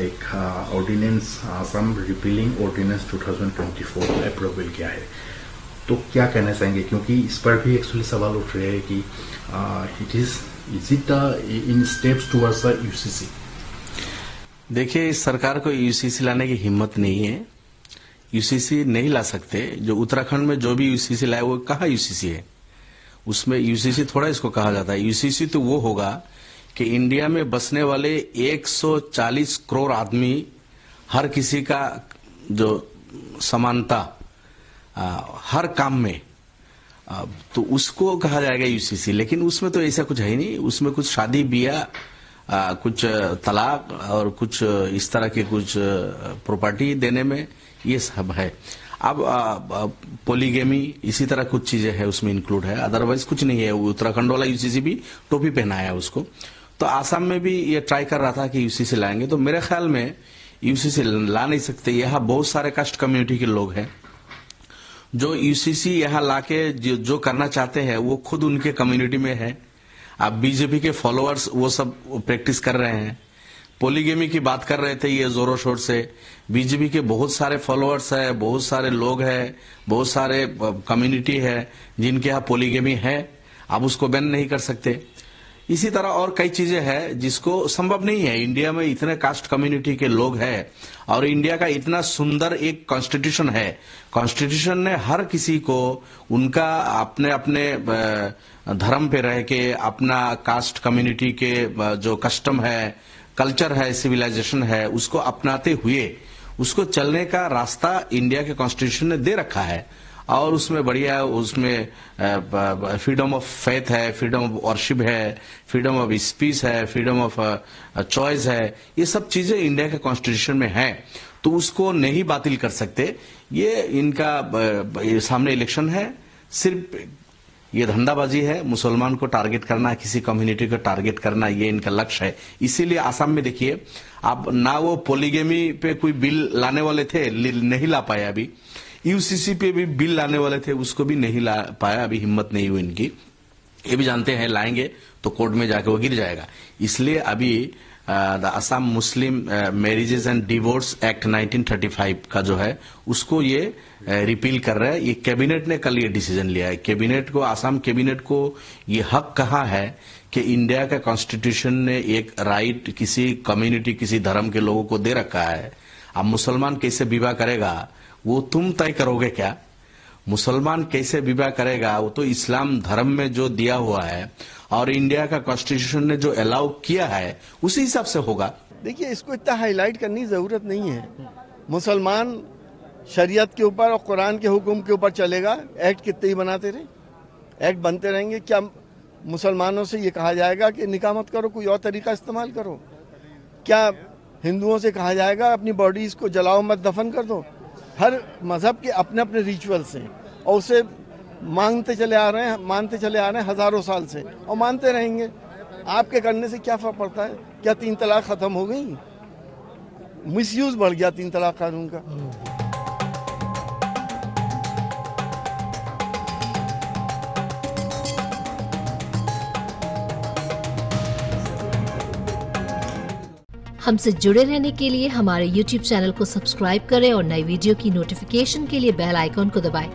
एक ordinance Assam repealing ordinance 2024 approval किया है, तो क्या कहना चाहेंगे? क्योंकि इस पर भी एक्चुअली सवाल उठ रहे हैं कि is it in steps towards UCC? देखिए, इस सरकार को यूसीसी लाने की हिम्मत नहीं है। यूसीसी नहीं ला सकते। जो उत्तराखंड में जो भी यूसीसी लाए वो कहाँ यूसीसी है? उसमें यूसीसी थोड़ा इसको कहा जाता है। यूसीसी तो वो होगा कि इंडिया में बसने वाले 140 करोड़ आदमी, हर किसी का जो समानता हर काम में, तो उसको कहा जाएगा यूसीसी। लेकिन उसमें तो ऐसा कुछ है ही नहीं। उसमें कुछ शादी ब्याह, कुछ तलाक और कुछ इस तरह के कुछ प्रॉपर्टी देने में ये सब है। अब पोलीगेमी इसी तरह कुछ चीजें है उसमें इंक्लूड है, अदरवाइज कुछ नहीं है। उत्तराखंड वाला यूसीसी भी टोपी पहनाया उसको। तो आसाम में भी ये ट्राई कर रहा था कि यूसीसी लाएंगे, तो मेरे ख्याल में यूसीसी ला नहीं सकते। यहाँ बहुत सारे कास्ट कम्युनिटी के लोग हैं जो यूसीसी यहाँ लाके जो करना चाहते हैं वो खुद उनके कम्युनिटी में है। अब बीजेपी के फॉलोअर्स वो सब प्रैक्टिस कर रहे हैं। पोलीगेमी की बात कर रहे थे ये जोरों शोर से। बीजेपी के बहुत सारे फॉलोअर्स है, बहुत सारे लोग हैं, बहुत सारे कम्युनिटी है जिनके यहाँ पोलीगेमी है। आप उसको बैन नहीं कर सकते। इसी तरह और कई चीजें हैं जिसको संभव नहीं है। इंडिया में इतने कास्ट कम्युनिटी के लोग हैं और इंडिया का इतना सुंदर एक कॉन्स्टिट्यूशन है। कॉन्स्टिट्यूशन ने हर किसी को उनका अपने अपने धर्म पे रह के, अपना कास्ट कम्युनिटी के जो कस्टम है, कल्चर है, सिविलाइजेशन है, उसको अपनाते हुए उसको चलने का रास्ता इंडिया के कॉन्स्टिट्यूशन ने दे रखा है। और उसमें बढ़िया, उसमें फ्रीडम ऑफ फेथ है, फ्रीडम ऑफ वर्शिप है, फ्रीडम ऑफ स्पीच है, फ्रीडम ऑफ चॉइस है। ये सब चीजें इंडिया के कॉन्स्टिट्यूशन में है, तो उसको नहीं बातिल कर सकते। ये इनका सामने इलेक्शन है, सिर्फ ये धंधाबाजी है। मुसलमान को टारगेट करना, किसी कम्युनिटी को टारगेट करना, ये इनका लक्ष्य है। इसीलिए आसाम में देखिए, अब ना वो पोलीगेमी पे कोई बिल लाने वाले थे, नहीं ला पाए। अभी यूसीसी पे भी बिल लाने वाले थे, उसको भी नहीं ला पाया। अभी हिम्मत नहीं हुई इनकी। ये भी जानते हैं लाएंगे तो कोर्ट में जाके वो गिर जाएगा। इसलिए अभी the Assam Muslim marriages and divorce act 1935 का जो है उसको ये रिपील कर रहा है। ये कैबिनेट ने कल ये डिसीजन लिया है। कैबिनेट को, आसाम कैबिनेट को ये हक कहा है कि इंडिया का कॉन्स्टिट्यूशन ने एक राइट किसी कम्युनिटी, किसी धर्म के लोगों को दे रखा है। अब मुसलमान कैसे विवाह करेगा वो तुम तय करोगे क्या? मुसलमान कैसे विवाह करेगा वो तो इस्लाम धर्म में जो दिया हुआ है और इंडिया का कॉन्स्टिट्यूशन ने जो अलाउ किया है उसी हिसाब से होगा। देखिए, इसको इतना हाईलाइट करने की जरूरत नहीं है। मुसलमान शरीयत के ऊपर और कुरान के हुक्म के ऊपर चलेगा। एक्ट कितने ही बनाते रहे, एक्ट बनते रहेंगे। क्या मुसलमानों से ये कहा जाएगा कि निकाह मत करो, कोई और तरीका इस्तेमाल करो? क्या हिंदुओं से कहा जाएगा अपनी बॉडीज को जलाओ मत, दफन कर दो? हर मजहब के अपने अपने रिचुअल्स हैं और उसे मानते चले आ रहे हैं हजारों साल से, और मानते रहेंगे। आपके करने से क्या फर्क पड़ता है? क्या 3 तलाक खत्म हो गई? मिसयूज बढ़ गया 3 तलाक कानून का। हमसे जुड़े रहने के लिए हमारे YouTube चैनल को सब्सक्राइब करें और नई वीडियो की नोटिफिकेशन के लिए बेल आइकॉन को दबाएं।